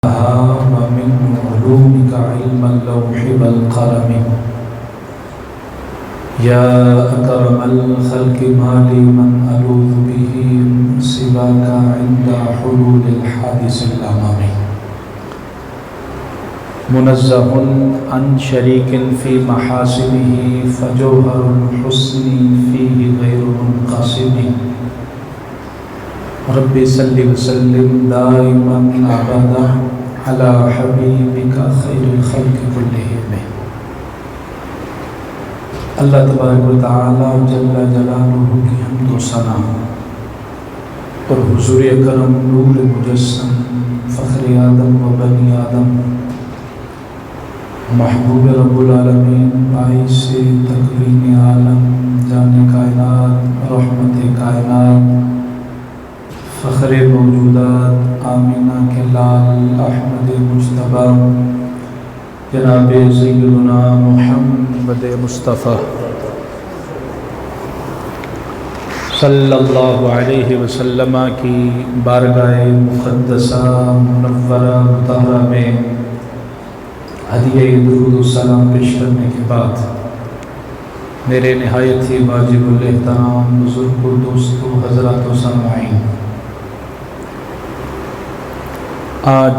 ومن علومك علم اللوح والقلم يا أكرم الخلق ما لي من ألوذ به سواك عند حلول الحادث الأمامي منزه عن شريك في محاسنه فجوهر الحسن فيه غير منقسم رب صل وسلم دائما ابدا على حبيبك خير الخلق كلهم. اللہ تبارک و تعالی جل جلالہ کی حمد و ثنا اور حضور اکرم نور مجسم فخر آدم و بنی آدم محبوب رب العالمین باعث تکوین عالم جان کائنات رحمت کائنات فخر موجودات آمینہ کے لال احمد مجتبی جناب سیدنا محمد مصطفیٰ صلی اللہ علیہ وسلم کی بارگاہ مقدسہ منورہ مطہرہ میں ہدیہ درود و سلام پیش کرنے کے بعد میرے نہایت ہی واجب الاحترام بزرگ و دوستو حضرات و سامعین، آج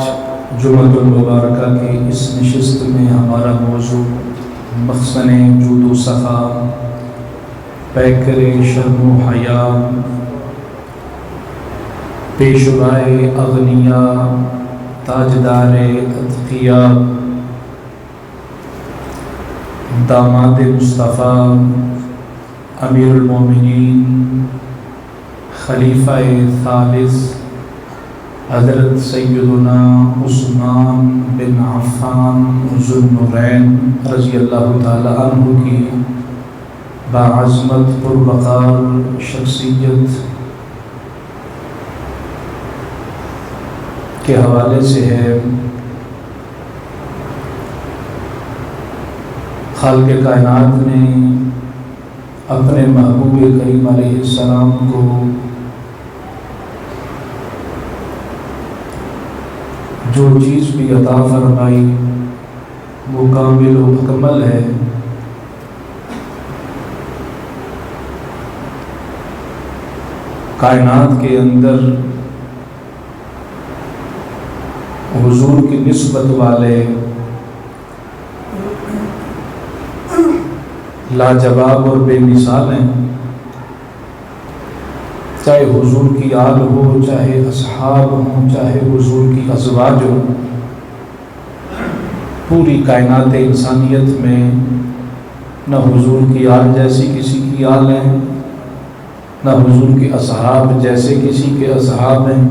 جمعۃ المبارکہ کی اس نشست میں ہمارا موضوع مخزن جود و سخا، پیکر شرم و حیا، پیشوائے اغنیاء، تاجدار اتقیاء، داماد مصطفیٰ، امیر المومنین، خلیفہ ثالث حضرت سیدنا عثمان بن عفان ذو النورین رضی اللہ تعالی عنہ کی باعظمت پروقار شخصیت کے حوالے سے ہے۔ خالق کائنات نے اپنے محبوب کریم علیہ السلام کو جو چیز بھی عطا فرمائی وہ کامل و مکمل ہے۔ کائنات کے اندر حضور کی نسبت والے لاجواب اور بے مثال ہیں، چاہے حضور کی آل ہو، چاہے اصحاب ہوں، چاہے حضور کی ازواج ہو۔ پوری کائنات انسانیت میں نہ حضور کی آل جیسی کسی کی آل ہے، نہ حضور کی اصحاب جیسے کسی کے اصحاب ہیں،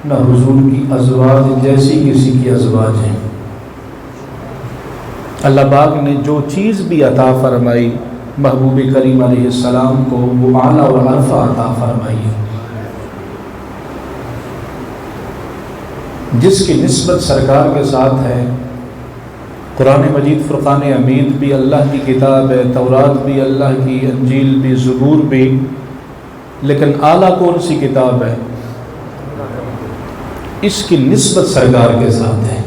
نہ حضور کی ازواج جیسی کسی کی ازواج ہیں۔ اللہ پاک نے جو چیز بھی عطا فرمائی محبوب کریم علیہ السلام کو وہ اعلیٰ و عرفہ عطا فرمائی ہے، جس کی نسبت سرکار کے ساتھ ہے۔ قرآن مجید فرقان حمید بھی اللہ کی کتاب ہے، تورات بھی اللہ کی، انجیل بھی، زبور بھی، لیکن اعلیٰ کون سی کتاب ہے؟ اس کی نسبت سرکار کے ساتھ ہے۔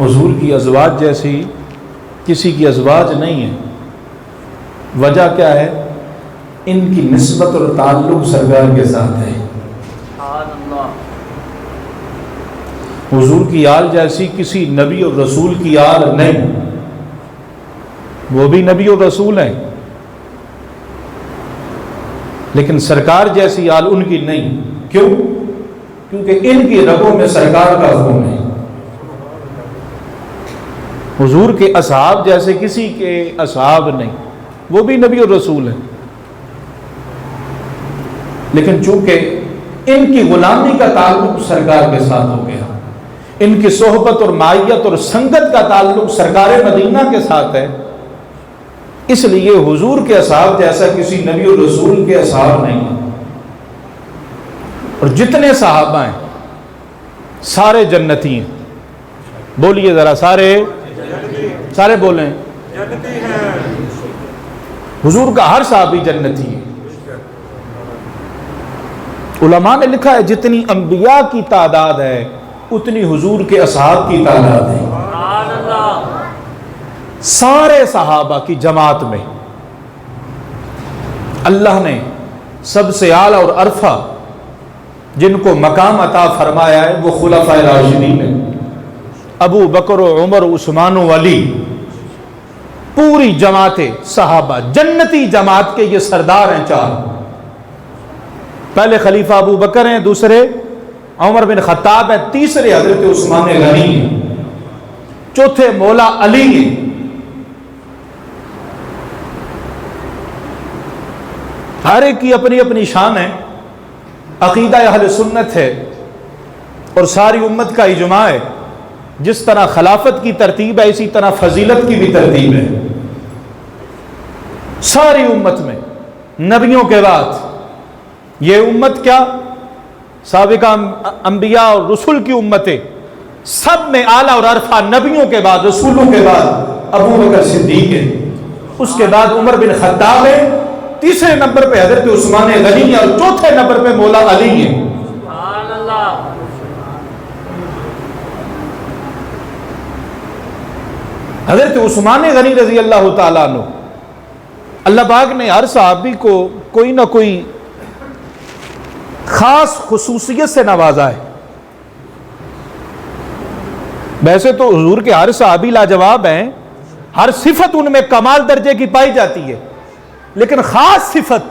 حضور کی ازواج جیسی کسی کی ازواج نہیں ہے۔ وجہ کیا ہے؟ ان کی نسبت اور تعلق سرکار کے ساتھ ہے۔ حضور کی آل جیسی کسی نبی اور رسول کی آل نہیں، وہ بھی نبی اور رسول ہیں، لیکن سرکار جیسی آل ان کی نہیں۔ کیوں؟ کیونکہ ان کی رگوں میں سرکار کا خون ہے۔ حضور کے اصحاب جیسے کسی کے اصحاب نہیں، وہ بھی نبی اور رسول ہیں، لیکن چونکہ ان کی غلامی کا تعلق سرکار کے ساتھ ہو گیا، ان کی صحبت اور معیت اور سنگت کا تعلق سرکار مدینہ کے ساتھ ہے، اس لیے حضور کے اصحاب جیسا کسی نبی اور رسول کے اصحاب نہیں ہیں۔ اور جتنے صحابہ ہیں سارے جنتی ہیں۔ بولیے ذرا، سارے بولیں جنتی ہیں۔ حضور کا ہر صحابی جنتی ہے، علماء نے لکھا ہے جتنی انبیاء کی تعداد ہے اتنی حضور کے اصحاب کی تعداد ہے. سارے صحابہ کی جماعت میں اللہ نے سب سے اعلیٰ اور عرفہ جن کو مقام عطا فرمایا ہے وہ خلفائے راشدین ہیں. ابو بکر و عمر و عثمان و علی، پوری جماعت صحابہ جنتی جماعت کے یہ سردار ہیں. چار پہلے خلیفہ ابو بکر ہیں، دوسرے عمر بن خطاب ہیں، تیسرے حضرت عثمان غنی ہیں، چوتھے مولا علی ہیں. ہر ایک کی اپنی اپنی شان ہے. عقیدہ اہل سنت ہے اور ساری امت کا اجماع ہے جس طرح خلافت کی ترتیب ہے اسی طرح فضیلت کی بھی ترتیب ہے. ساری امت میں نبیوں کے بعد یہ امت کیا سابقہ انبیاء اور رسول کی امتیں سب میں اعلیٰ اور عرفہ نبیوں کے بعد رسولوں کے بعد ابو بکر صدیق ہے، اس کے بعد عمر بن خطاب ہے، تیسرے نمبر پہ حضرت عثمان غنی اور چوتھے نمبر پہ مولا علی ہے. حضرت عثمان غنی رضی اللہ تعالیٰ عنہ اللہ پاک نے ہر صحابی کو کوئی نہ کوئی خاص خصوصیت سے نوازا ہے. ویسے تو حضور کے ہر صحابی لاجواب ہیں، ہر صفت ان میں کمال درجے کی پائی جاتی ہے، لیکن خاص صفت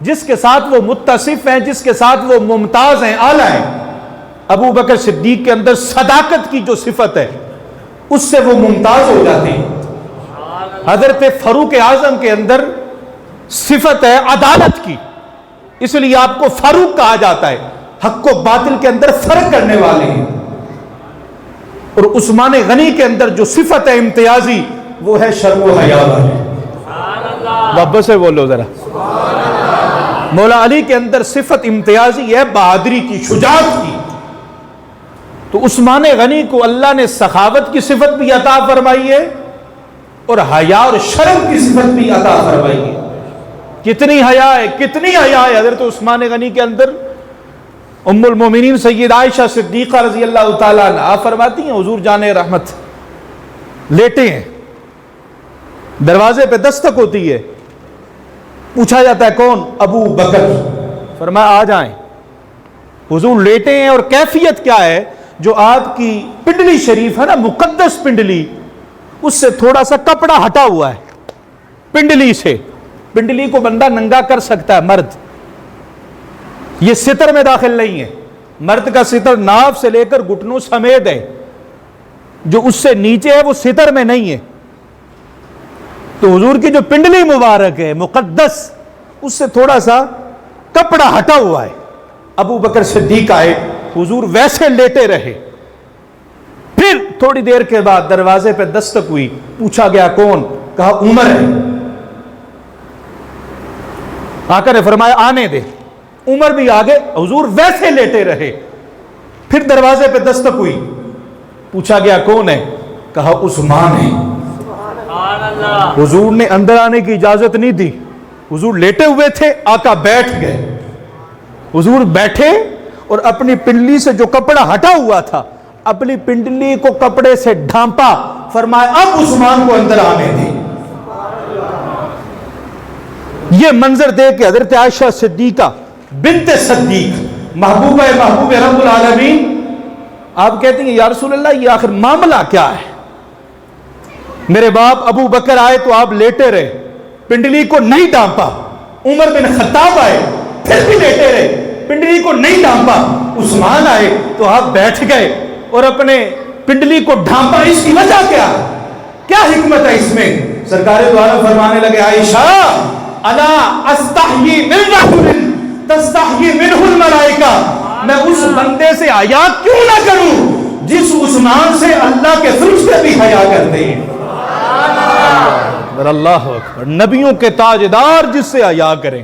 جس کے ساتھ وہ متصف ہیں، جس کے ساتھ وہ ممتاز ہیں، اعلیٰ ہیں. ابو بکر صدیق کے اندر صداقت کی جو صفت ہے اس سے وہ ممتاز ہو جاتے ہیں. حضرت فاروق اعظم کے اندر صفت ہے عدالت کی، اس لیے آپ کو فاروق کہا جاتا ہے، حق و باطل کے اندر فرق کرنے والے ہیں. اور عثمان غنی کے اندر جو صفت ہے امتیازی وہ ہے شرم و حیا والی. واپس سے بولو ذرا. مولا علی کے اندر صفت امتیازی ہے بہادری کی، شجاعت کی. تو عثمان غنی کو اللہ نے سخاوت کی صفت بھی عطا فرمائی ہے اور حیا اور شرم کی صفت بھی عطا فرمائی ہے. کتنی حیا ہے، کتنی حیا ہے حضرت عثمان غنی کے اندر. ام المومنین سید عائشہ صدیقہ رضی اللہ تعالیٰ عنہا فرماتی ہیں حضور جان رحمت لیٹے ہیں، دروازے پہ دستک ہوتی ہے، پوچھا جاتا ہے کون؟ ابو بکر. فرمایا آ جائیں. حضور لیٹے ہیں اور کیفیت کیا ہے؟ جو آپ کی پنڈلی شریف ہے نا، مقدس پنڈلی، اس سے تھوڑا سا کپڑا ہٹا ہوا ہے. پنڈلی سے، پنڈلی کو بندہ ننگا کر سکتا ہے مرد، یہ ستر میں داخل نہیں ہے. مرد کا ستر ناف سے لے کر گھٹنوں سمیت ہے، جو اس سے نیچے ہے وہ ستر میں نہیں ہے. تو حضور کی جو پنڈلی مبارک ہے مقدس، اس سے تھوڑا سا کپڑا ہٹا ہوا ہے. ابو بکر صدیق آئے، حضور ویسے لیٹے رہے. پھر تھوڑی دیر کے بعد دروازے پہ دستک ہوئی، پوچھا گیا کون؟ کہا عمر ہے. آقا نے فرمایا آنے دے. عمر بھی آگے، حضور ویسے لیٹے رہے. پھر دروازے پہ دستک ہوئی، پوچھا گیا کون ہے؟ کہا عثمان ہے. حضور نے اندر آنے کی اجازت نہیں دی، حضور لیٹے ہوئے تھے، آقا بیٹھ گئے. حضور بیٹھے اور اپنی پنڈلی سے جو کپڑا ہٹا ہوا تھا اپنی پنڈلی کو کپڑے سے ڈھانپا. فرمایا اب عثمان کو اندر آنے دے. یہ منظر دیکھ کے حضرت عائشہ صدیقہ بنت صدیق محبوب رب العالمین آپ کہتی ہیں یا رسول اللہ یہ آخر معاملہ کیا ہے؟ میرے باپ ابو بکر آئے تو آپ لیٹے رہے، پنڈلی کو نہیں ڈھانپا. عمر بن خطاب آئے پھر بھی لیٹے رہے، پنڈلی کو نہیں ڈھانپا. عثمان آئے تو آپ بیٹھ گئے اور اپنے پنڈلی کو ڈھانپا. اس کی وجہ کیا حکمت ہے اس میں؟ سرکار دو عالم فرمانے لگے عائشہ الا استحیی من رجل تستحیی منہ الملائکہ، میں اس بندے سے حیا کیوں نہ کروں جس عثمان سے اللہ کے فرشتے بھی حیا کرتے ہیں. اللہ اکبر. نبیوں کے تاجدار جس سے حیا کریں،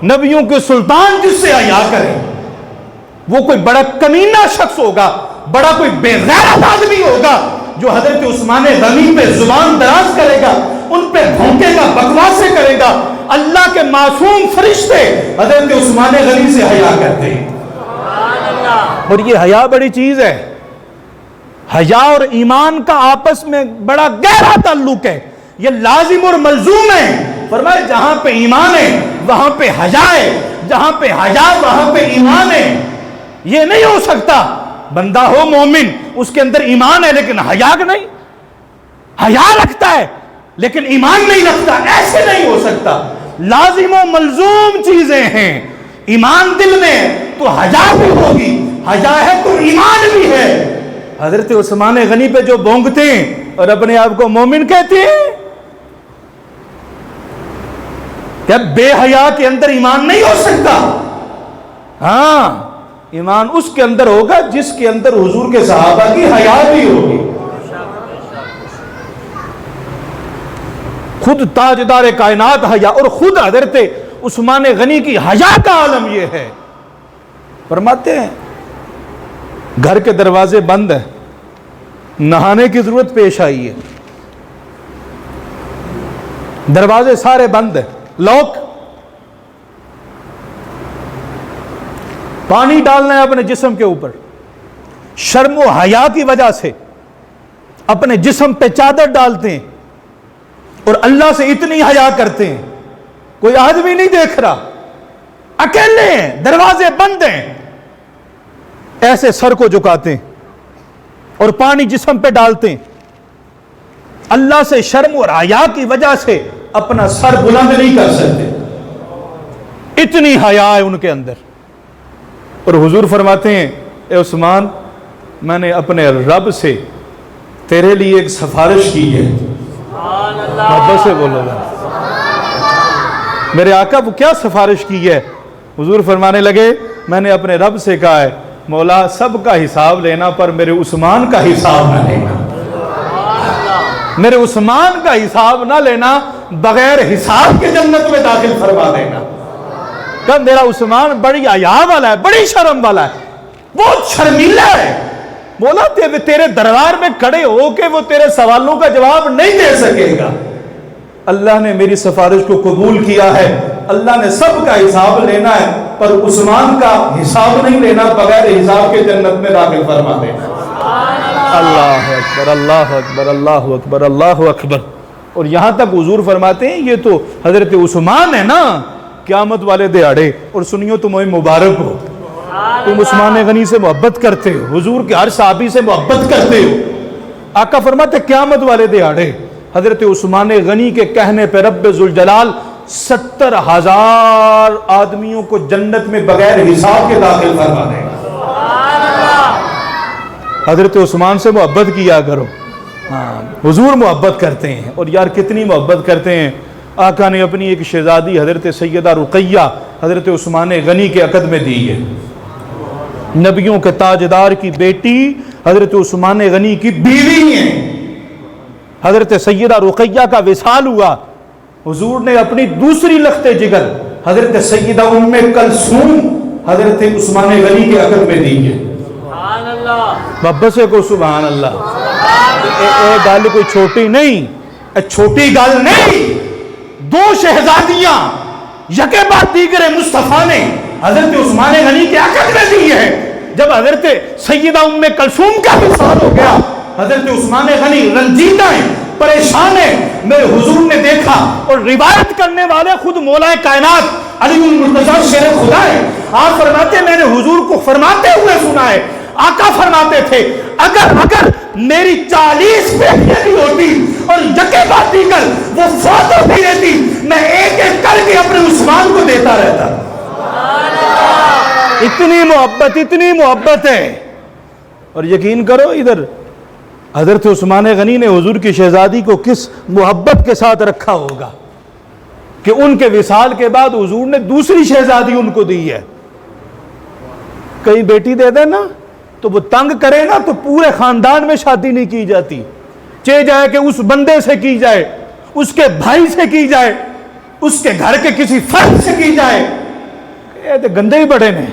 نبیوں کے سلطان جس سے حیا کریں، وہ کوئی بڑا کمینہ شخص ہوگا، بڑا کوئی بے غیرت آدمی ہوگا جو حضرت عثمان غنی پہ زبان دراز کرے گا، ان پہ بھونکے گا، بکواسے کرے گا، اللہ کے معصوم فرشتے حضرت عثمان غنی سے حیا کرتے ہیں. اور یہ حیا بڑی چیز ہے. حیا اور ایمان کا آپس میں بڑا گہرا تعلق ہے. یہ لازم اور ملزوم ہے. فرمایا جہاں پہ ایمان ہے وہاں پہ حیا ہے, جہاں پہ حیا وہاں پہ ایمان ہے. یہ نہیں ہو سکتا بندہ ہو مومن, اس کے اندر ایمان ہے لیکن حیا نہیں, حیا رکھتا ہے لیکن ایمان نہیں رکھتا, ایسے نہیں ہو سکتا. لازم و ملزوم چیزیں ہیں. ایمان دل میں تو حیا بھی ہوگی, حیا ہے تو ایمان بھی ہے. حضرت عثمان غنی پہ جو بونگتے ہیں اور اپنے آپ کو مومن کہتے ہیں, کیا بے حیا کے اندر ایمان نہیں ہو سکتا؟ ہاں, ایمان اس کے اندر ہوگا جس کے اندر حضور کے صحابہ کی حیا بھی ہوگی. خود تاجدار کائنات حیا, اور خود حضرت عثمان غنی کی حیا کا عالم یہ ہے. فرماتے ہیں گھر کے دروازے بند ہیں, نہانے کی ضرورت پیش آئی ہے, دروازے سارے بند ہیں, لاک, پانی ڈالنا ہے اپنے جسم کے اوپر, شرم و حیا کی وجہ سے اپنے جسم پہ چادر ڈالتے ہیں اور اللہ سے اتنی حیا کرتے ہیں, کوئی آدمی نہیں دیکھ رہا, اکیلے ہیں, دروازے بند ہیں, ایسے سر کو جھکاتے ہیں اور پانی جسم پہ ڈالتے ہیں. اللہ سے شرم اور حیا کی وجہ سے اپنا سر بلند نہیں کر سکتے, اتنی حیا ہے ان کے اندر. اور حضور فرماتے ہیں اے عثمان, میں نے اپنے رب سے تیرے لیے ایک سفارش کی ہے. محبت سے بولو گا, میرے آقا وہ کیا سفارش کی ہے؟ حضور فرمانے لگے میں نے اپنے رب سے کہا ہے مولا سب کا حساب لینا پر میرے عثمان کا حساب نہ لینا, میرے عثمان کا حساب نہ لینا, بغیر حساب کے جنت میں داخل فرما دینا. کہ میرا عثمان بڑی حیا والا ہے, بڑی شرم والا ہے, بہت شرمیلا ہے. بولا تیرے دربار میں کھڑے ہو کے وہ تیرے سوالوں کا جواب نہیں دے سکے گا. اللہ نے میری سفارش کو قبول کیا ہے, اللہ نے سب کا حساب لینا ہے پر عثمان کا حساب نہیں لینا, بغیر حساب کے جنت میں داخل فرما دینا. اللہ اکبر, اللہ اکبر, اللہ اکبر, اللہ اکبر. اور یہاں تک حضور فرماتے ہیں یہ تو حضرت عثمان ہے نا, قیامت والے دہاڑے. اور سنیو تمہیں مبارک ہو, تم عثمان غنی سے محبت کرتے ہو, حضور کے ہر صحابی سے محبت کرتے ہو. آقا فرماتے قیامت والے دہاڑے حضرت عثمان غنی کے کہنے پہ رب ذوالجلال 70,000 آدمیوں کو جنت میں بغیر حساب کے داخل فرما دے گا. حضرت عثمان سے محبت کیا کرو. ہاں, حضور محبت کرتے ہیں, اور یار کتنی محبت کرتے ہیں. آقا نے اپنی ایک شہزادی حضرت سیدہ رقیہ حضرت عثمان غنی کے عقد میں دی ہے. نبیوں کے تاجدار کی بیٹی حضرت عثمان غنی کی بیوی ہیں. حضرت سیدہ رقیہ کا وصال ہوا, حضور نے اپنی دوسری لخت جگر حضرت سیدہ ام کلثوم حضرت عثمان غنی کے عقد میں دی ہے. سبحان اللہ, بابا سے کو سبحان اللہ. اے گل کوئی چھوٹی نہیں, چھوٹی گل نہیں. دو شہزادیاں یکے بعد دیگر مصطفیٰ نے حضرت عثمان غنی کے عقد میں دی ہے. جب حضرت سیدہ ام کلثوم کا وصال ہو گیا, حضرت عثمان غنی رنجیدہ ہیں, پریشان ہیں. میرے حضور نے دیکھا, اور روایت کرنے والے خود مولا کائنات علی المرتضی شیر خدا ہے. آپ فرماتے میں نے حضور کو فرماتے ہوئے سنا ہے, آقا فرماتے تھے اگر میری 40 بیٹیاں بھی ہوتی اور یکے بعد دیگر وہ فوت ہوتی رہتی, میں ایک ایک کر کے اپنے عثمان کو دیتا رہتا. اتنی محبت, اتنی محبت ہے. اور یقین کرو ادھر حضرت عثمان غنی نے حضور کی شہزادی کو کس محبت کے ساتھ رکھا ہوگا کہ ان کے وصال کے بعد حضور نے دوسری شہزادی ان کو دی ہے. کئی بیٹی دے دے نا تو وہ تنگ کرے نا تو پورے خاندان میں شادی نہیں کی جاتی, چاہے جائے کہ اس بندے سے کی جائے, اس کے بھائی سے کی جائے, اس کے گھر کے کسی فرد سے کی جائے. یہ تو گندے ہی بڑے نے,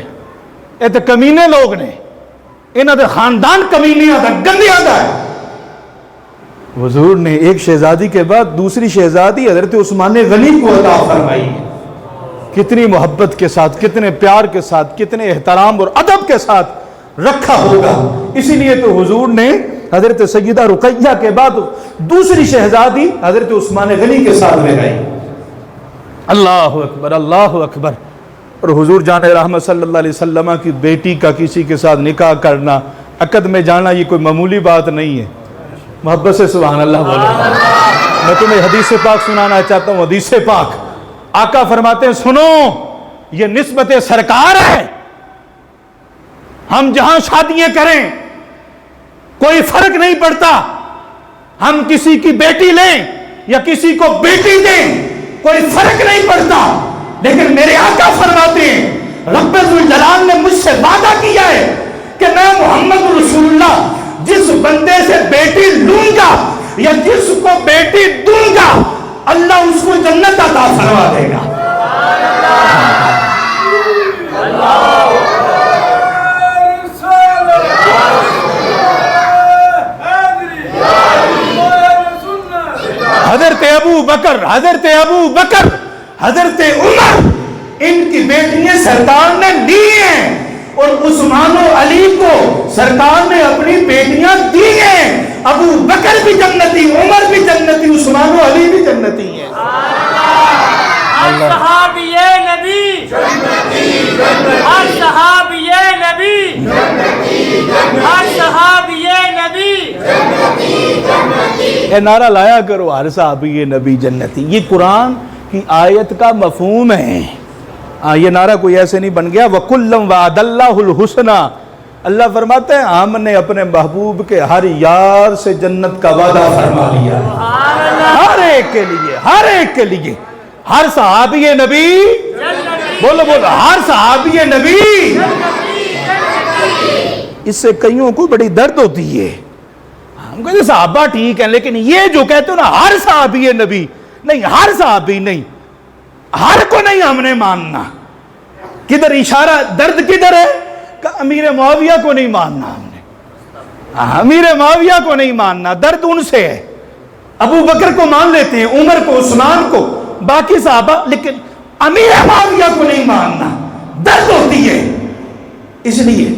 یہ تو کمینے لوگ نے, انہوں نے خاندان کمینیاں دا, گندیاں دا ہے. حضور نے ایک شہزادی کے بعد دوسری شہزادی حضرت عثمان غنی کو عطا فرمائی ہے. کتنی محبت کے ساتھ، کتنے پیار کے ساتھ، کتنے احترام اور ادب کے ساتھ رکھا ہوگا. اسی لیے تو حضور نے حضرت سیدہ رقیہ کے بعد دوسری شہزادی حضرت عثمان غنی کے ساتھ لگائی. اللہ اکبر، اللہ اکبر. اور حضور جان رحمت صلی اللہ علیہ وسلم کی بیٹی کا کسی کے ساتھ نکاح کرنا، عقد میں جانا، یہ کوئی معمولی بات نہیں ہے. محبت سے سبحان اللہ بولو. میں تمہیں حدیث پاک سنانا چاہتا ہوں. حدیث پاک آقا فرماتے ہیں سنو، یہ نسبت سرکار ہے. ہم جہاں شادیاں کریں کوئی فرق نہیں پڑتا. ہم کسی کی بیٹی لیں یا کسی کو بیٹی دیں کوئی فرق نہیں پڑتا. لیکن میرے آقا فرماتے ہیں رب ذوالجلال نے مجھ سے وعدہ کیا ہے کہ میں محمد رسول اللہ جس بندے سے بیٹی لوں گا یا جس کو بیٹی دوں گا اللہ اس کو جنت عطا فرما دے گا. حضرت ابو بکر، حضرت ابو بکر، حضرت عمر، ان کی بیٹیاں سرکار نے دی ہیں اور عثمان و علی کو سرکار نے اپنی بیٹیاں دی ہیں. ابو بکر بھی جنتی، عمر بھی جنتی، عثمان و علی بھی جنتی ہیں. ہر صحابی نبی جنتی، ہر صحابی نبی جنتی، ہر صحابی نبی جنتی. اے نعرہ لایا کرو ہر صحابی نبی جنتی. یہ قرآن کی آیت کا مفہوم ہے. یہ نعرہ کوئی ایسے نہیں بن گیا. وَكُلًّا وَعَدَ اللَّهُ الْحُسْنَى. اللہ فرماتے ہیں ہم نے اپنے محبوب کے ہر یار سے جنت کا وعدہ فرما لیا. ہر ایک کے لیے، ہر ایک کے لیے. ہر صحابی نبی بولو بولو، ہر صحابی نبی. اس سے کئیوں کو بڑی درد ہوتی ہے. ہم کہتے ہیں صحابہ ٹھیک ہیں، لیکن یہ جو کہتے ہیں نا ہر صحابی نبی، نہیں، ہر صحابی نہیں، ہر کو نہیں ہم نے ماننا. کدھر اشارہ، درد کدھر ہے کہ امیر معاویہ کو نہیں ماننا. ہم نے امیر معاویہ کو نہیں ماننا، درد ان سے ہے. ابو بکر کو مان لیتے ہیں، عمر کو، عثمان کو، باقی صحابہ، لیکن امیر معاویہ کو نہیں ماننا، درد ہوتی ہے. اس لیے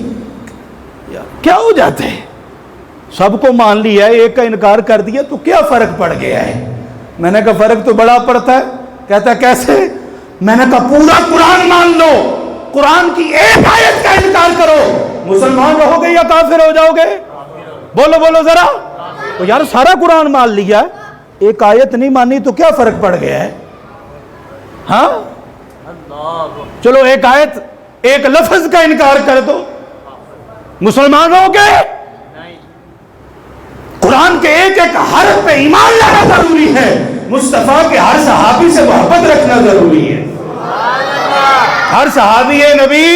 کیا ہو جاتا ہے، سب کو مان لیا ہے، ایک کا انکار کر دیا تو کیا فرق پڑ گیا ہے. میں نے کہا فرق تو بڑا پڑتا ہے. کہتا ہے کیسے؟ میں نے کہا پورا قرآن مان لو، قرآن کی ایک آیت کا انکار کرو، مسلمان رہو گے یا کافر ہو جاؤ گے؟ بولو بولو ذرا. تو یار سارا قرآن مان لیا ہے، ایک آیت نہیں مانی تو کیا فرق پڑ گیا ہے؟ ہاں چلو ایک آیت، ایک لفظ کا انکار کر دو، مسلمان رہو گے؟ قرآن کے ایک ایک حرف پہ ایمان لانا ضروری ہے. مصطفیٰ کے ہر صحابی سے محبت رکھنا ضروری ہے. ہر صحابی نبی،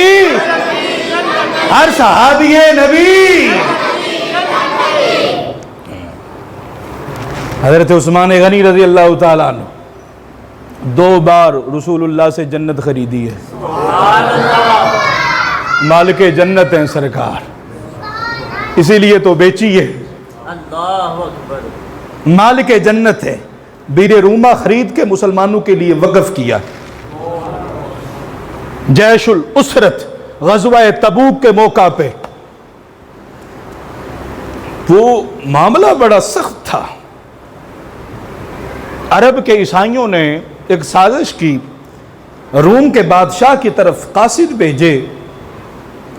ہر صحابی نبی. حضرت عثمان غنی رضی اللہ تعالیٰ عنہ 2 بار رسول اللہ سے جنت خریدی ہے. مالک جنت ہیں سرکار، اسی لیے تو بیچی ہے. مالک جنت ہے. بیر روما خرید کے مسلمانوں کے لیے وقف کیا. جیش الاسرت غزوہ تبوک کے موقع پہ وہ معاملہ بڑا سخت تھا. عرب کے عیسائیوں نے ایک سازش کی، روم کے بادشاہ کی طرف قاصد بھیجے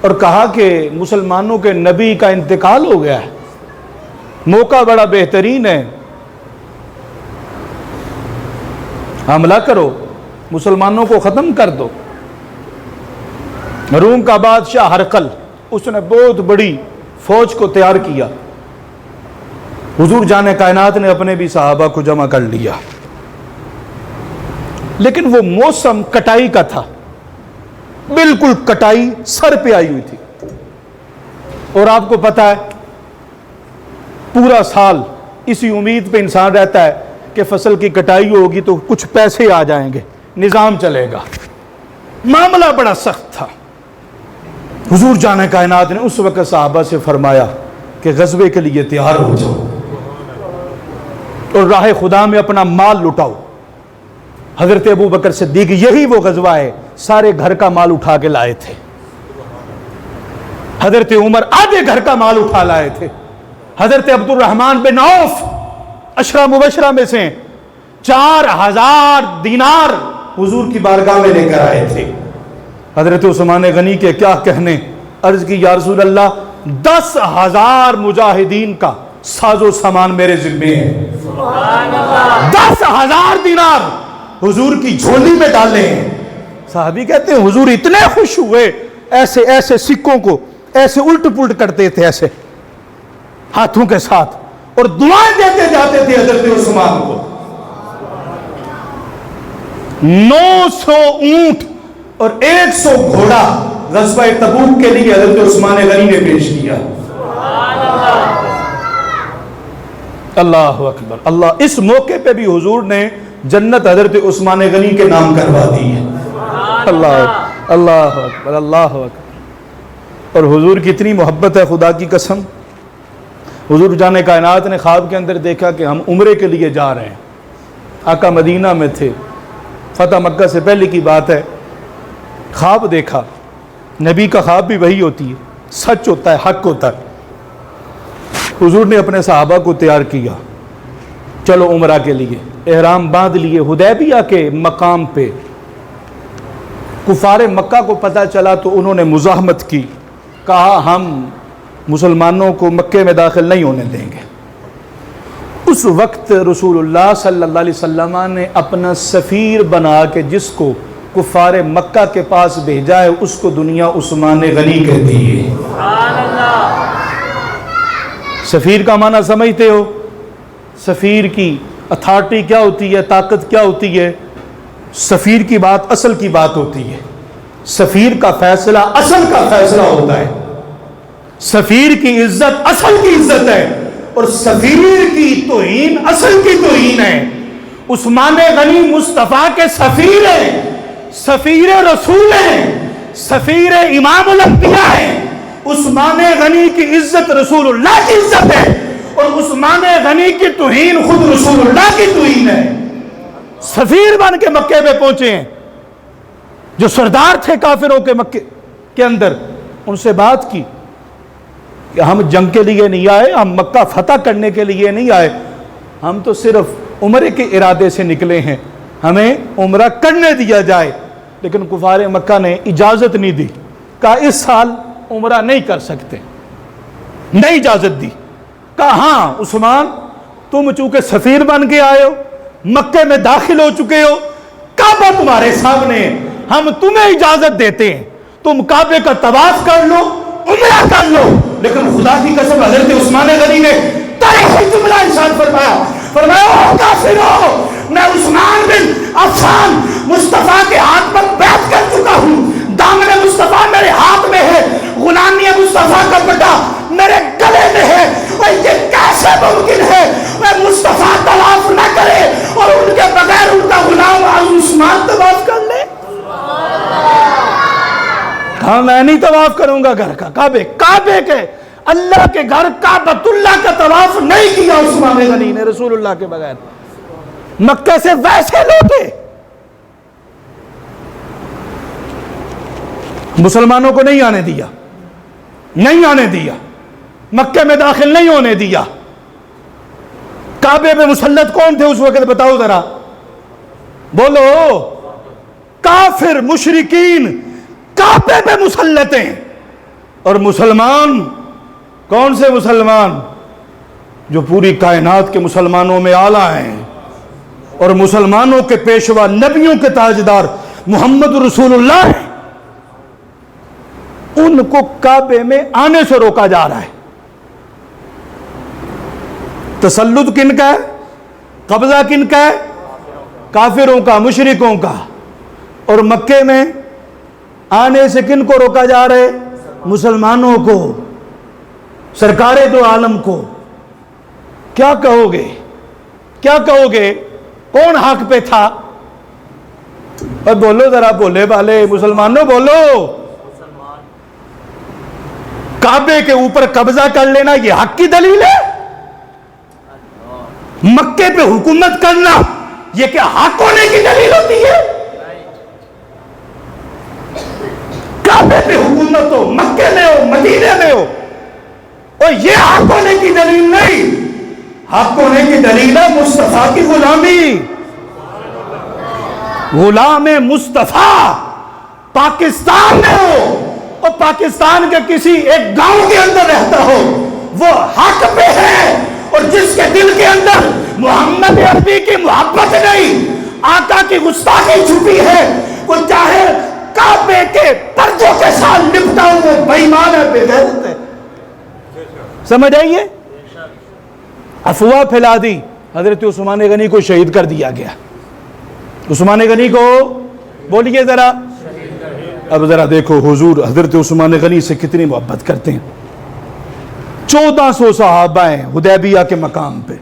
اور کہا کہ مسلمانوں کے نبی کا انتقال ہو گیا ہے، موقع بڑا بہترین ہے، حملہ کرو، مسلمانوں کو ختم کر دو. روم کا بادشاہ ہرقل، اس نے بہت بڑی فوج کو تیار کیا. حضور جان کائنات نے اپنے بھی صحابہ کو جمع کر لیا. لیکن وہ موسم کٹائی کا تھا، بالکل کٹائی سر پہ آئی ہوئی تھی. اور آپ کو پتا ہے پورا سال اسی امید پہ انسان رہتا ہے کہ فصل کی کٹائی ہوگی تو کچھ پیسے آ جائیں گے، نظام چلے گا. معاملہ بڑا سخت تھا. حضور جان کائنات نے اس وقت صحابہ سے فرمایا کہ غزوے کے لیے تیار ہو جاؤ. اور راہ خدا میں اپنا مال لٹاؤ۔ حضرت ابو بکر صدیق یہی وہ غزوہ ہے، سارے گھر کا مال اٹھا کے لائے تھے۔ حضرت عمر آدھے گھر کا مال اٹھا لائے تھے۔ حضرت عبد الرحمن بن عوف عشرہ مبشرہ میں سے 4000 دینار حضور کی بارگاہ میں لے کر آئے تھے۔ حضرت عثمان غنی کے کیا کہنے، عرض کی یا رسول اللہ 10,000 مجاہدین کا ساز و سامان میرے ذمے ہے، 10,000 دینار حضور کی جھولی میں ڈالے ہیں۔ صحابی کہتے ہیں حضور اتنے خوش ہوئے، ایسے ایسے سکوں کو ایسے الٹ پلٹ کرتے تھے ایسے ہاتھوں کے ساتھ، اور دعائیں دیتے جاتے تھے حضرت عثمان کو۔ 900 اونٹ اور 100 گھوڑا غزوہ تبوک کے لیے حضرت عثمان غنی نے پیش کیا۔ اللہ اکبر اللہ۔ اس موقع پہ بھی حضور نے جنت حضرت عثمان غنی کے نام کروا دی ہے۔ اللہ اللہ اکبر اللہ اکبر۔ اور حضور کی اتنی محبت ہے، خدا کی قسم، حضور جان کائنات نے خواب کے اندر دیکھا کہ ہم عمرے کے لیے جا رہے ہیں۔ آقا مدینہ میں تھے، فتح مکہ سے پہلے کی بات ہے، خواب دیکھا۔ نبی کا خواب بھی وہی ہوتی ہے، سچ ہوتا ہے، حق ہوتا ہے۔ حضور نے اپنے صحابہ کو تیار کیا، چلو عمرہ کے لیے، احرام باندھ لیے۔ حدیبیہ کے مقام پہ کفار مکہ کو پتہ چلا تو انہوں نے مزاحمت کی، کہا ہم مسلمانوں کو مکے میں داخل نہیں ہونے دیں گے۔ اس وقت رسول اللہ صلی اللہ علیہ وسلم نے اپنا سفیر بنا کے جس کو کفار مکہ کے پاس بھیجا ہے اس کو دنیا عثمان غنی کہتی ہے۔ سفیر کا معنی سمجھتے ہو؟ سفیر کی اتھارٹی کیا ہوتی ہے، طاقت کیا ہوتی ہے؟ سفیر کی بات اصل کی بات ہوتی ہے، سفیر کا فیصلہ اصل کا فیصلہ ہوتا ہے، سفیر کی عزت اصل کی عزت ہے، اور سفیر کی توہین اصل کی توہین ہے۔ عثمان غنی مصطفیٰ کے سفیر ہیں، سفیر رسول ہیں، سفیر امام الانبیاء ہیں۔ عثمان غنی کی عزت رسول اللہ کی عزت ہے، اور عثمان غنی کی توہین خود رسول اللہ کی توہین ہے۔ سفیر بن کے مکے میں پہنچے ہیں، جو سردار تھے کافروں کے مکے کے اندر، ان سے بات کی کہ ہم جنگ کے لیے نہیں آئے، ہم مکہ فتح کرنے کے لیے نہیں آئے، ہم تو صرف عمرے کے ارادے سے نکلے ہیں، ہمیں عمرہ کرنے دیا جائے۔ لیکن کفار مکہ نے اجازت نہیں دی، کہا اس سال عمرہ نہیں کر سکتے، نہیں اجازت دی۔ کہا ہاں عثمان تم چونکہ سفیر بن کے آئے ہو، مکے میں داخل ہو چکے ہو، کعبہ تمہارے سامنے ہے، ہم تمہیں اجازت دیتے ہیں، تم کعبے کا طواف کر لو، عمرہ کر لو۔ لیکن خدا کی قسم حضرت عثمان غنی نے تاریخی جملہ ارشاد فرمایا کافرو، میں عثمان بن عفان مصطفیٰ کے ہاتھ پر بیعت کر چکا ہوں، دامن مصطفیٰ میرے ہاتھ میں ہے، غلامی مصطفیٰ کا پٹا میرے گلے میں ہے، اور یہ کیسے ممکن ہے میں مصطفیٰ طواف نہ کرے اور ان کے بغیر ان کا غلام عثمان طواف کر لے؟ ہاں میں نہیں طواف کروں گا گھر کا، کعبے کے اللہ کے گھر کعبۃ اللہ کا طواف نہیں کیا عثمان غنی نے رسول اللہ کے بغیر۔ مکہ سے ویسے لوٹے، مسلمانوں کو نہیں آنے دیا، نہیں آنے دیا، مکے میں داخل نہیں ہونے دیا۔ کعبے پہ مسلط کون تھے اس وقت بتاؤ ذرا، بولو؟ کافر مشرکین کعبے پہ مسلط ہیں، اور مسلمان کون سے مسلمان؟ جو پوری کائنات کے مسلمانوں میں اعلیٰ ہیں، اور مسلمانوں کے پیشوا نبیوں کے تاجدار محمد رسول اللہ ہیں، ان کو کعبے میں آنے سے روکا جا رہا ہے۔ تسلط کن کا ہے؟ قبضہ کن کا ہے؟ کافروں کا، مشرکوں کا۔ اور مکے میں آنے سے کن کو روکا جا رہا ہے؟ مسلمانوں کو، سرکار دو عالم کو۔ کیا کہو گے؟ کیا کہو گے؟ کون حق پہ تھا؟ اور بولو ذرا، بولے والے مسلمانوں بولو۔ کعبے کے اوپر قبضہ کر لینا یہ حق کی دلیل ہے؟ مکے پہ حکومت کرنا یہ کیا حق ہونے کی دلیل ہوتی ہے؟ کعبے پہ حکومت ہو، مکے میں ہو، مدینے میں ہو، اور یہ حق ہونے کی دلیل نہیں. حق ہونے کی دلیل ہے مصطفیٰ کی غلامی. غلام مصطفیٰ پاکستان میں ہو اور پاکستان کے کسی ایک گاؤں کے اندر رہتا ہو، وہ حق پہ ہے. اور جس کے دل کے اندر محمد عربی کی محبت نہیں، آقا کی گستاخی چھپی ہے، وہ چاہے کعبے کے پردوں کے ساتھ لپٹا ہوا بے ایمان ہے، بے غیرت ہے. سمجھ آئیے؟ افواہ پھیلا دی. حضرت عثمان غنی کو شہید کر دیا گیا. عثمان غنی کو بولیے ذرا. اب ذرا دیکھو حضور حضرت عثمان غنی سے کتنی محبت کرتے ہیں. 1400 صحابہ ہیں حدیبیہ کے مقام پہ.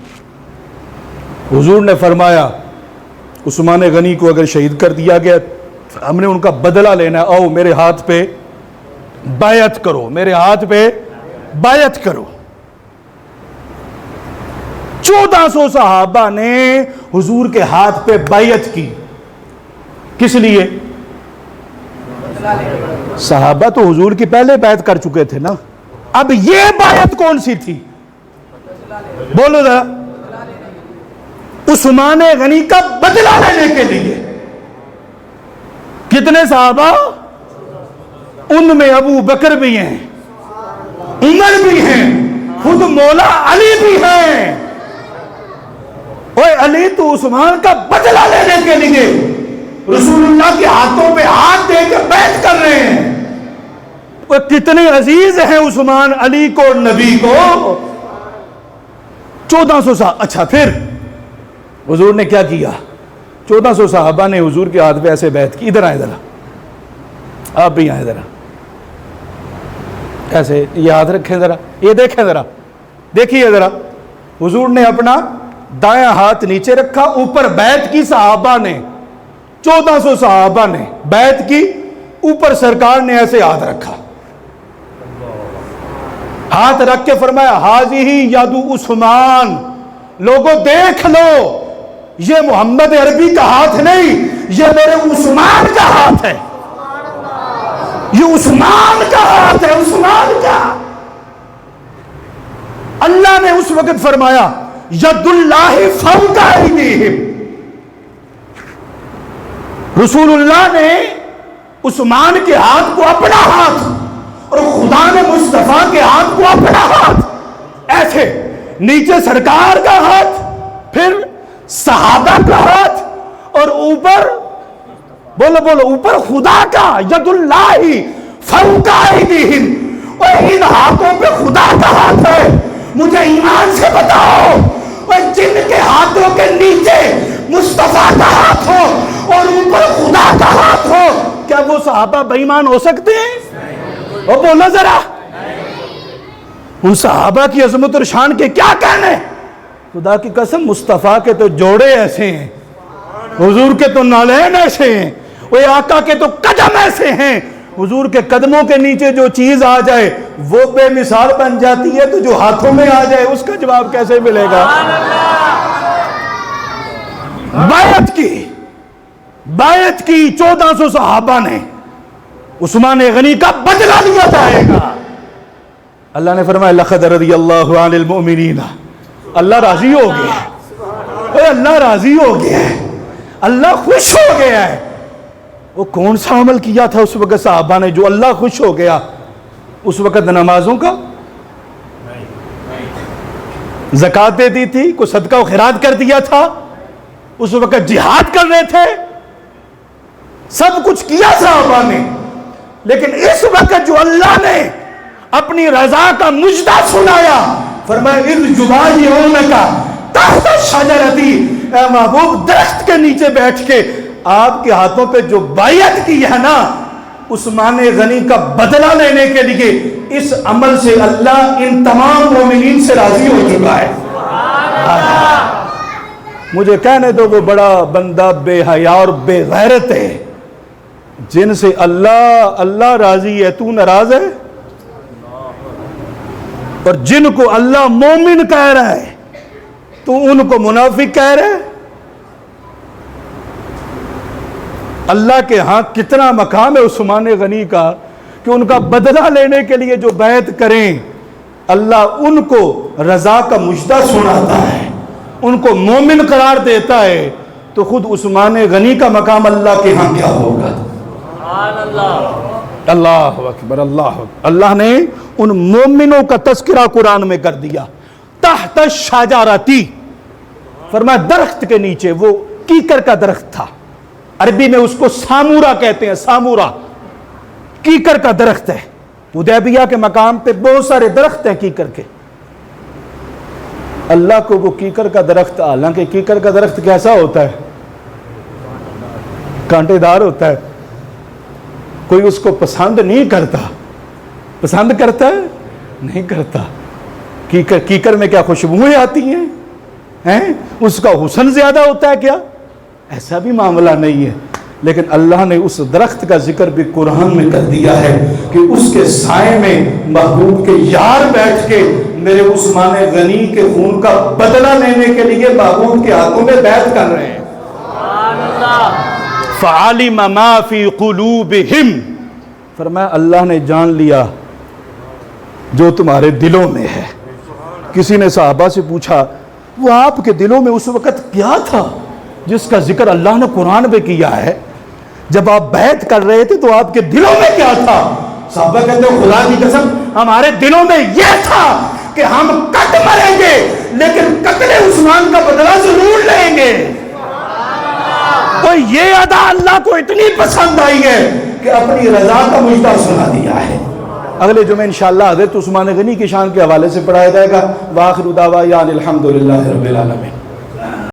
حضور نے فرمایا عثمان غنی کو اگر شہید کر دیا گیا ہم نے ان کا بدلہ لینا ہے. آؤ میرے ہاتھ پہ بیعت کرو، میرے ہاتھ پہ بیعت کرو. 1400 صحابہ نے حضور کے ہاتھ پہ بیعت کی. کس لیے؟ صحابہ تو حضور کی پہلے بیعت کر چکے تھے نا. اب یہ بیعت کون سی تھی؟ بولو ذرا. عثمان غنی کا بدلہ لینے کے لیے. کتنے صحابہ؟ ان میں ابو بکر بھی ہیں، عمر بھی ہیں، خود مولا علی بھی ہیں. اوے علی تو عثمان کا بدلہ لینے کے لیے رسول اللہ کے ہاتھوں پہ ہاتھ دے کے بیعت کر رہے ہیں. وہ کتنے عزیز ہیں عثمان علی کو، نبی کو. 1400 صحابہ. اچھا پھر حضور نے کیا کیا؟ 1400 صحابہ نے حضور کے ہاتھ پہ ایسے بیعت کی. ادھر آئے ذرا، آپ بھی آئے ذرا. ایسے یاد رکھیں ذرا، یہ دیکھیں ذرا، دیکھیے ذرا. حضور نے اپنا دایاں ہاتھ نیچے رکھا، اوپر بیعت کی صحابہ نے. 1400 صحابہ نے بیعت کی، اوپر سرکار نے ایسے ہاتھ رکھا. ہاتھ رکھ کے فرمایا حاذی ید عثمان. لوگوں دیکھ لو، یہ محمد عربی کا ہاتھ نہیں، یہ میرے عثمان کا ہاتھ ہے. یہ عثمان کا ہاتھ ہے، عثمان کا. اللہ نے اس وقت فرمایا ید اللہ فوق ایدیہم. رسول اللہ نے عثمان کے ہاتھ کو اپنا ہاتھ اور خدا نے مصطفیٰ کے ہاتھ کو اپنا ہاتھ. ایسے نیچے سرکار کا ہاتھ، پھر صحابہ کا ہاتھ، اور اوپر بولو بولو اوپر خدا کا. ید اللہ فوق ایدیہم. اور ان ہاتھوں پہ خدا کا ہاتھ ہے. مجھے ایمان سے بتاؤ، اور جن کے ہاتھوں کے نیچے مصطفیٰ کا ہاتھ ہو اور اوپر خدا کا ہاتھ ہو، کیا وہ صحابہ بے ایمان ہو سکتے ہیں؟ اور بولو ذرا. ان صحابہ کی عظمت اور شان کے کیا کہنے. خدا کی قسم مصطفیٰ کے تو جوڑے ایسے ہیں، حضور کے تو نالین ایسے ہیں، وہ آقا کے تو قدم ایسے ہیں. حضور کے قدموں کے نیچے جو چیز آ جائے وہ بے مثال بن جاتی ہے، تو جو ہاتھوں میں آ جائے اس کا جواب کیسے ملے گا؟ بیعت کی 1400 صحابہ نے. عثمان غنی کا بدلہ لیا جائے گا. اللہ نے فرمایا لقد رضی اللہ عن المؤمنین. اللہ راضی ہو گیا ہے، اللہ راضی ہو گیا ہے، اللہ خوش ہو گیا ہے. وہ کون سا عمل کیا تھا اس وقت صحابہ نے جو اللہ خوش ہو گیا؟ اس وقت نمازوں کا زکوٰۃ دے دی تھی، کوئی صدقہ و خیرات کر دیا تھا، اس وقت جہاد کر رہے تھے، سب کچھ کیا صحابہ نے. لیکن اس وقت جو اللہ نے اپنی رضا کا مجدہ سنایا، فرمایا اذ یبایعونک تحت الشجرۃ. اے محبوب درخت کے نیچے بیٹھ کے آپ کے ہاتھوں پہ جو بیعت کی ہے نا عثمان غنی کا بدلہ لینے کے لیے، اس عمل سے اللہ ان تمام مومنین سے راضی ہو چکا ہے. مجھے کہنے دو وہ بڑا بندہ بے حیا اور بے غیرت ہے جن سے اللہ راضی ہے، تو ناراض ہے. اور جن کو اللہ مومن کہہ رہا ہے تو ان کو منافق کہہ رہے؟ اللہ کے ہاں کتنا مقام ہے عثمان غنی کا کہ ان کا بدلہ لینے کے لیے جو بیعت کریں اللہ ان کو رضا کا مجدہ سناتا ہے، ان کو مومن قرار دیتا ہے، تو خود عثمان غنی کا مقام اللہ کے ہاں کیا ہوگا؟ اللہ اکبر، اللہ اکبر۔ اللہ نے ان مومنوں کا تذکرہ قرآن میں کر دیا، تحت الشجرۃ، فرمایا درخت کے نیچے، وہ کیکر کا درخت تھا، عربی میں اس کو سامورا کہتے ہیں، سامورا کیکر کا درخت ہے۔ حدیبیہ کے مقام پہ بہت سارے درخت ہیں کیکر کے، اللہ کو وہ کیکر کا درخت، حالانکہ کیکر کا درخت کیسا ہوتا ہے؟ کانٹے دار ہوتا ہے، کوئی اس کو پسند نہیں کرتا، پسند کرتا ہے؟ نہیں کرتا۔ کیکر میں کیا خوشبوئیں آتی ہیں؟ اس کا حسن زیادہ ہوتا ہے کیا؟ ایسا بھی معاملہ نہیں ہے، لیکن اللہ نے اس درخت کا ذکر بھی قرآن میں کر دیا ہے کہ اس کے سائے میں محبوب کے یار بیٹھ کے میرے عثمان غنی کے خون کا بدلہ لینے کے لیے محبوب کے ہاتھوں میں بیعت کر رہے ہیں۔ فَعَلِمَ مَا فِي قُلُوبِهِمْ، فرمایا اللہ نے جان لیا جو تمہارے دلوں میں ہے۔ کسی نے صحابہ سے پوچھا وہ آپ کے دلوں میں اس وقت کیا تھا جس کا ذکر اللہ نے قرآن میں کیا ہے؟ جب آپ بیعت کر رہے تھے تو آپ کے دلوں میں کیا تھا؟ صحابہ کہتے ہیں خدا کی قسم ہمارے دلوں میں یہ تھا کہ ہم کٹ مریں گے لیکن قتل عثمان کا بدلہ ضرور لیں گے۔ تو یہ ادا اللہ کو اتنی پسند آئی ہے کہ اپنی رضا کا مجدہ سنا دیا ہے۔ اگلے جمعے انشاءاللہ حضرت عثمان غنی کی شان کے حوالے سے پڑھایا جائے گا۔ وآخر دعوانا الحمدللہ رب العالمین۔